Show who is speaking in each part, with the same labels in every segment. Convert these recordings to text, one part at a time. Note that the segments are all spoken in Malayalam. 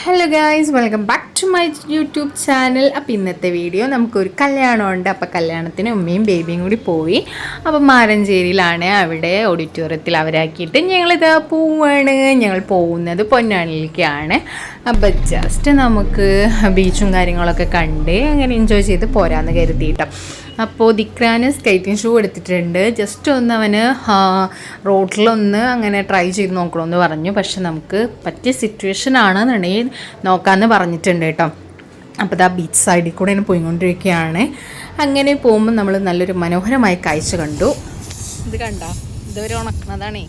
Speaker 1: Hello guys, welcome back to my YouTube channel. അപ്പോൾ ഇന്നത്തെ വീഡിയോ നമുക്കൊരു കല്യാണമുണ്ട്. അപ്പോൾ കല്യാണത്തിന് ഉമ്മയും ബേബിയും കൂടി പോയി. അപ്പോൾ മാരഞ്ചേരിയിലാണ്, അവിടെ ഓഡിറ്റോറിയത്തിൽ അവരാക്കിയിട്ട് ഞങ്ങളിത് പോവാണ്. ഞങ്ങൾ പോകുന്നത് പൊന്നാനിയിലേക്കാണ്. അപ്പോൾ ജസ്റ്റ് നമുക്ക് ബീച്ചും കാര്യങ്ങളൊക്കെ കണ്ട് അങ്ങനെ എൻജോയ് ചെയ്ത് പോരാമെന്ന് കരുതിയിട്ടോ. അപ്പോൾ ദിക്രാന് സ്കേറ്റിംഗ് ഷൂ എടുത്തിട്ടുണ്ട്. ജസ്റ്റ് ഒന്ന് അവന് റോട്ടിലൊന്ന് അങ്ങനെ ട്രൈ ചെയ്ത് നോക്കണമെന്ന് പറഞ്ഞു. പക്ഷെ നമുക്ക് പറ്റിയ സിറ്റുവേഷൻ ആണെന്നുണ്ടെങ്കിൽ നോക്കാമെന്ന് പറഞ്ഞിട്ടുണ്ട് കേട്ടോ. അപ്പോൾ ഇതാ ബീച്ച് സൈഡിൽ കൂടെ ഇങ്ങനെ പോയിക്കൊണ്ടിരിക്കുകയാണ്. അങ്ങനെ പോകുമ്പോൾ നമ്മൾ നല്ലൊരു മനോഹരമായ കാഴ്ച കണ്ടു. ഇത് കണ്ടോ, ഇതൊരു ഉണക്കണതാണേ.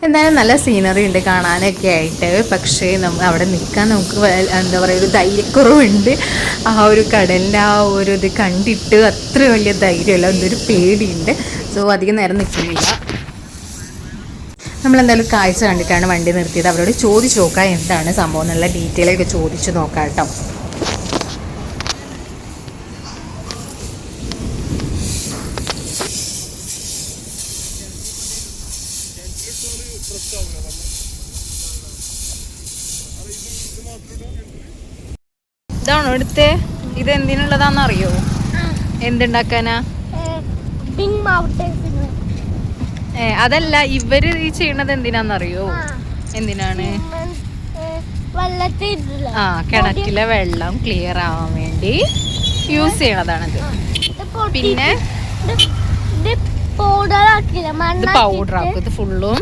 Speaker 1: എന്തായാലും നല്ല സീനറി ഉണ്ട് കാണാനൊക്കെ ആയിട്ട്. പക്ഷേ അവിടെ നിൽക്കാൻ നമുക്ക് എന്താ പറയുക, ഒരു ധൈര്യക്കുറവുണ്ട്. ആ ഒരു കടലിൻ്റെ ആ ഒരു ഇത് കണ്ടിട്ട് അത്ര വലിയ ധൈര്യമല്ല, എന്തൊരു പേടിയുണ്ട്. സോ അധികം നേരം നിൽക്കുന്നില്ല. നമ്മളെന്തായാലും കാഴ്ച കണ്ടിട്ടാണ് വണ്ടി നിർത്തിയത്. അവരോട് ചോദിച്ചു നോക്കാം എന്താണ് സംഭവം എന്നുള്ള ഡീറ്റെയിലൊക്കെ ചോദിച്ചു നോക്കാം കേട്ടോ. ഇതാണോ എടുത്തേ? ഇത് എന്തിനുള്ളതാന്ന് അറിയോ? എന്തുണ്ടാക്കാനാ? അതല്ല, ഇവര് ഈ ചെയ്യണത് എന്തിനാന്നറിയോ? എന്തിനാണ്? കിണറ്റിലെ വെള്ളം ക്ലിയർ ആവാൻ വേണ്ടി യൂസ് ചെയ്യണതാണത്. പിന്നെ ഇത് പൗഡർ ആക്കും. ഇത് ഫുള്ളും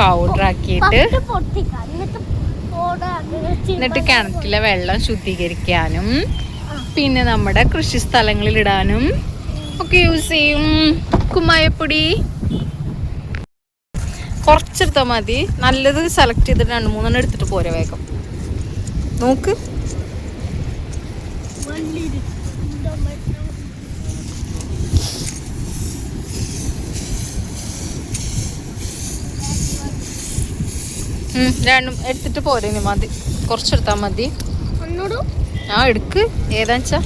Speaker 1: പൗഡർ ആക്കിയിട്ട് എന്നിട്ട് കിണറ്റിലെ വെള്ളം ശുദ്ധീകരിക്കാനും പിന്നെ നമ്മുടെ കൃഷി സ്ഥലങ്ങളിൽ ഇടാനും ഒക്കെ യൂസ് ചെയ്യും. കുമ്മായപ്പൊടി കുറച്ചെടുത്താൽ മതി. നല്ലത് സെലക്ട് ചെയ്തിട്ട് 2-3 എടുത്തിട്ട് പോരെ വേഗം. നോക്ക്, രണ്ടും എടുത്തിട്ട് പോരെ. മതി, കുറച്ചെടുത്താൽ മതി. എടുക്ക്, ഏതാച്ചാ.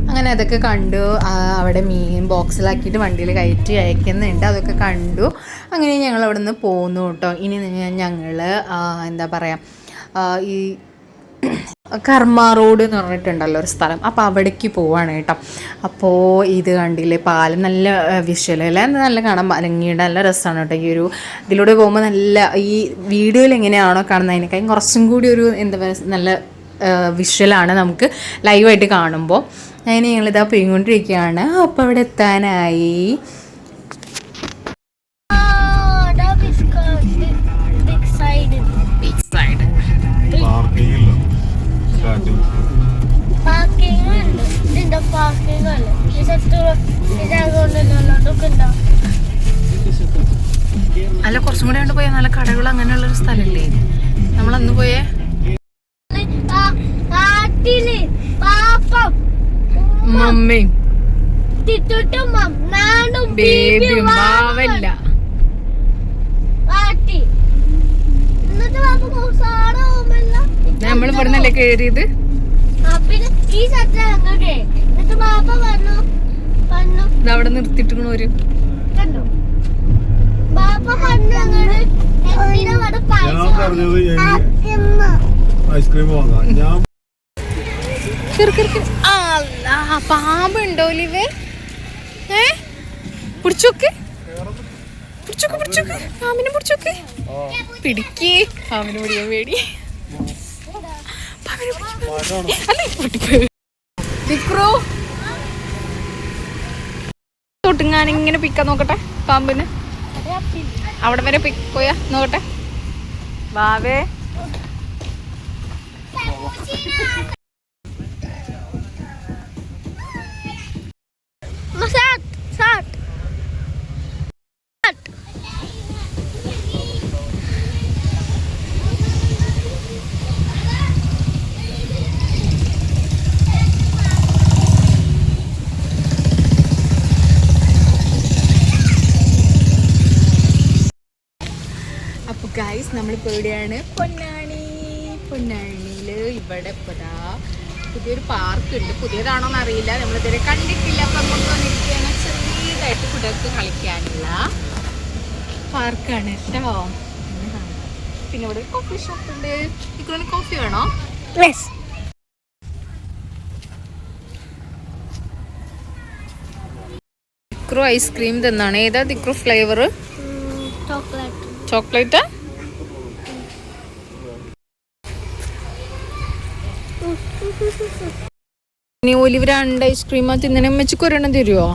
Speaker 1: അങ്ങനെ അതൊക്കെ കണ്ടു. അവിടെ മീൻ ബോക്സിലാക്കിയിട്ട് വണ്ടിയിൽ കയറ്റി അയക്കുന്നുണ്ട്. അതൊക്കെ കണ്ടു. അങ്ങനെ ഞങ്ങൾ അവിടെ നിന്ന് പോന്നു കേട്ടോ. ഇനി ഞങ്ങൾ എന്താ പറയുക, ഈ കർമ്മ റോഡ് എന്ന് പറഞ്ഞിട്ടുണ്ടല്ലോ ഒരു സ്ഥലം, അപ്പോൾ അവിടേക്ക് പോവാണ് കേട്ടോ. അപ്പോൾ ഇത് കണ്ടില്ലേ, പാലം നല്ല വിഷ്വലല്ല, നല്ല കാണാൻ ഭംഗിയുടെ നല്ല രസമാണ് കേട്ടോ. ഈ ഒരു ഇതിലൂടെ പോകുമ്പോൾ നല്ല, ഈ വീഡിയോയിൽ എങ്ങനെയാണോ കാണുന്നതിനേക്കാളും കുറച്ചും കൂടി ഒരു എന്താ പറയുക, നല്ല വിഷ്വലാണ് നമുക്ക് ലൈവായിട്ട് കാണുമ്പോൾ. അങ്ങനെ ഞങ്ങളിതാ പോയിക്കൊണ്ടിരിക്കുകയാണ്. അപ്പോൾ അവിടെ എത്താനായി. അല്ല, കുറച്ചും കൂടെ കൊണ്ട് പോയാൽ നല്ല കടകൾ അങ്ങനെയുള്ളൊരു സ്ഥലമില്ലേ നമ്മളന്ന് പോയേ? മമ്മയും ബേബിയും മാവല്ല. നമ്മൾ ഇവിടുന്നല്ലേ കയറിയത്? അവിടെ നിർത്തിട്ടിരിക്കണ ഒരു പാമ്പുണ്ടോ ലിവേ? പിടിച്ചോക്ക്, പിടിച്ചോക്ക്, പിടിച്ചോക്ക്, പാമ്പിനെ പിടിച്ചോക്ക്. പിടിക്കേ, പാമ്പിനെ പിടിക്കാൻ പേടി. തൊട്ടുങ്ങാനിങ്ങനെ പിക്കാൻ നോക്കട്ടെ പാമ്പിന്. അവിടെ വരെ പോയാ നോക്കട്ടെ. വാവേ, നമ്മളിപ്പോൾ എവിടെയാണ്? പൊന്നാനിയിൽ ഇവിടെ ഇപ്പോൾ പുതിയൊരു പാർക്ക് ഉണ്ട്. പുതിയതാണോന്ന് അറിയില്ല, നമ്മളിതുവരെ കണ്ടിട്ടില്ല. അപ്പം അങ്ങോട്ട് വന്നിരിക്കുകയാണ്. ചെറിയതായിട്ട് കുട്ടികൾക്ക് കളിക്കാനുള്ള പാർക്കാണ് കേട്ടോ. പിന്നെ ഇവിടെ കോഫി ഷോപ്പ് ഉണ്ട്. ഇക്കോന് കോഫി വേണോ? ദിക്രു ഐസ്ക്രീം തന്നാണ്. ഏതാ ദിക്രു ഫ്ലേവർ? ചോക്ലേറ്റ്. ഇനി ഒലിവ് 2 ഐസ്ക്രീമാ തിന്നണ. ഉമ്മച്ചിക്ക് ഒരെണ്ണം തരുമോ?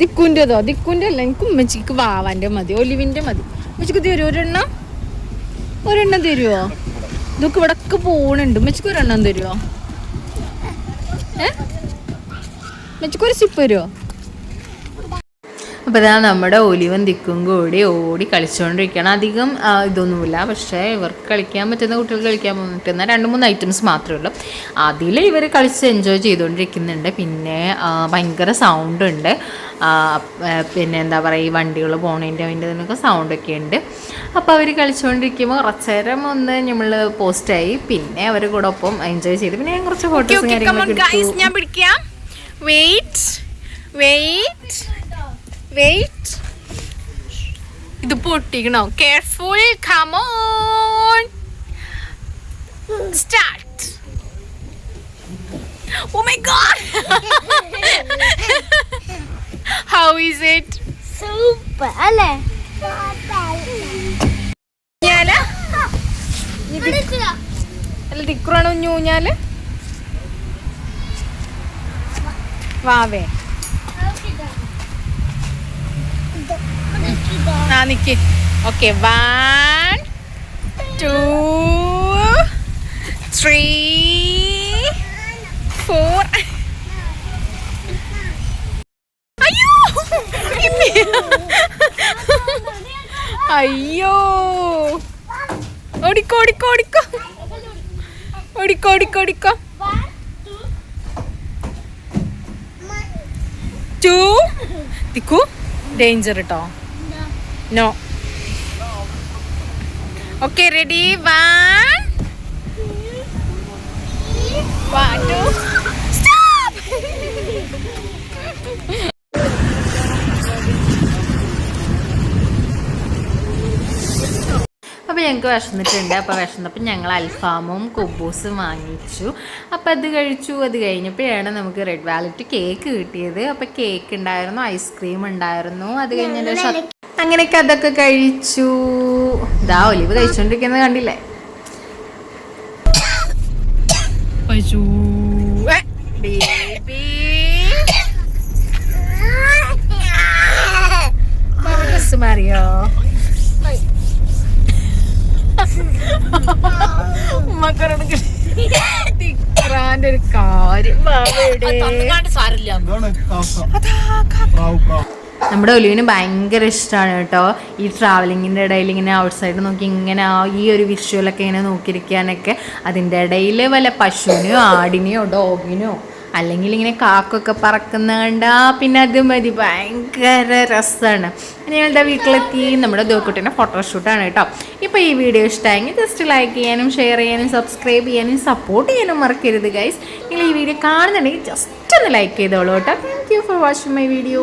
Speaker 1: ദിക്കുൻ്റെതോ? ദിക്കുൻ്റെ അല്ല, എനിക്ക് ഉമ്മച്ചിക്ക് വാവാൻ്റെ മതി, ഒലിവിൻ്റെ മതി. ഉമ്മച്ചിക്ക് തരുമോ ഒരെണ്ണം തരുമോ? ഇതൊക്കെ ഇവിടൊക്കെ പോണുണ്ട്. ഉമ്മച്ചിക്ക് ഒരെണ്ണം തരുമോ? ഉമ്മച്ചിക്ക് ഒരു സിപ്പ് തരുമോ? അപ്പോൾ ഇതാ നമ്മുടെ ഒലിവൻ ദിക്കും കൂടി ഓടി കളിച്ചുകൊണ്ടിരിക്കുകയാണ്. അധികം ഇതൊന്നുമില്ല, പക്ഷേ ഇവർക്ക് കളിക്കാൻ പറ്റുന്ന, കുട്ടികൾക്ക് കളിക്കാൻ പറ്റുന്ന 2-3 ഐറ്റംസ് മാത്രമേ ഉള്ളൂ. അതിൽ ഇവർ കളിച്ച് എൻജോയ് ചെയ്തുകൊണ്ടിരിക്കുന്നുണ്ട്. പിന്നെ ഭയങ്കര സൗണ്ട് ഉണ്ട്. പിന്നെ എന്താ പറയുക, ഈ വണ്ടികൾ പോണതിൻ്റെ ഇതിനൊക്കെ സൗണ്ടൊക്കെ ഉണ്ട്. അപ്പോൾ അവർ കളിച്ചുകൊണ്ടിരിക്കുമ്പോൾ കുറച്ച് നേരം ഒന്ന് നമ്മൾ പോസ്റ്റായി. പിന്നെ അവർ കൂടെ ഒപ്പം എൻജോയ് ചെയ്ത് പിന്നെ ഞാൻ കുറച്ച് ഫോട്ടോസും കാര്യങ്ങളൊക്കെ. ഞാൻ പിടിക്കാം. വെയിറ്റ്. ഇത് പൊട്ടിക്കണോ? Careful. Come on, start. Oh my god, how is it? Super അല്ലേ? ഊഞ്ഞാല് അല്ല, ദിക്റാണോ ഊഞ്ഞാല്? വാവേ നിക്ക്. ഓക്കെ, 1 2 3 4. അയ്യോ, ഓടിക്കോ. 2 ദിക്കു, ഡേഞ്ചർ കേട്ടോ. No. Okay, ready? 1 2 stop. അപ്പോൾ ഞങ്ങൾക്ക് വിശന്നിട്ടുണ്ട്. അപ്പോൾ വിശന്നപ്പോൾ ഞങ്ങൾ അൽഫാമും കുബൂസും വാങ്ങിച്ചു. അപ്പോൾ അത് കഴിച്ചു. അത് കഴിഞ്ഞപ്പോഴാണ് നമുക്ക് റെഡ് വാലറ്റ് കേക്ക് കിട്ടിയത്. അപ്പോൾ കേക്ക് ഉണ്ടായിരുന്നു, ഐസ്ക്രീം ഉണ്ടായിരുന്നു. അത് കഴിഞ്ഞതിൻ്റെ ശേഷം അങ്ങനെയൊക്കെ അതൊക്കെ കഴിച്ചു. ഇതാ ഒലിവ് കഴിച്ചോണ്ടിരിക്കുന്നത് കണ്ടില്ലേ? മാറിയോ? ഉമ്മക്കറിന്റെ ഒരു കാര്യം. നമ്മുടെ ഒലിവിന് ഭയങ്കര ഇഷ്ടമാണ് കേട്ടോ ഈ ട്രാവലിങ്ങിൻ്റെ ഇടയിൽ ഇങ്ങനെ ഔട്ട് സൈഡ് നോക്കി ഇങ്ങനെ ഈ ഒരു വിഷ്വലൊക്കെ ഇങ്ങനെ നോക്കിയിരിക്കാനൊക്കെ. അതിൻ്റെ ഇടയിൽ വല്ല പശുവിനെയോ ആടിനെയോ ഡോഗിനോ അല്ലെങ്കിൽ ഇങ്ങനെ കാക്കൊക്കെ പറക്കുന്ന കണ്ടാൽ പിന്നെ അത് മതി, ഭയങ്കര രസമാണ്. ഞങ്ങളുടെ വീട്ടിലെത്തി നമ്മുടെ ദോക്കുട്ടിൻ്റെ ഫോട്ടോഷൂട്ടാണ് കേട്ടോ. ഇപ്പോൾ ഈ വീഡിയോ ഇഷ്ടമായെങ്കിൽ ജസ്റ്റ് ലൈക്ക് ചെയ്യാനും ഷെയർ ചെയ്യാനും സബ്സ്ക്രൈബ് ചെയ്യാനും സപ്പോർട്ട് ചെയ്യാനും മറക്കരുത് ഗൈസ്. നിങ്ങൾ ഈ വീഡിയോ കാണുന്നുണ്ടെങ്കിൽ ജസ്റ്റ് ഒന്ന് ലൈക്ക് ചെയ്തോളൂ കേട്ടോ. Thank you for watching my video.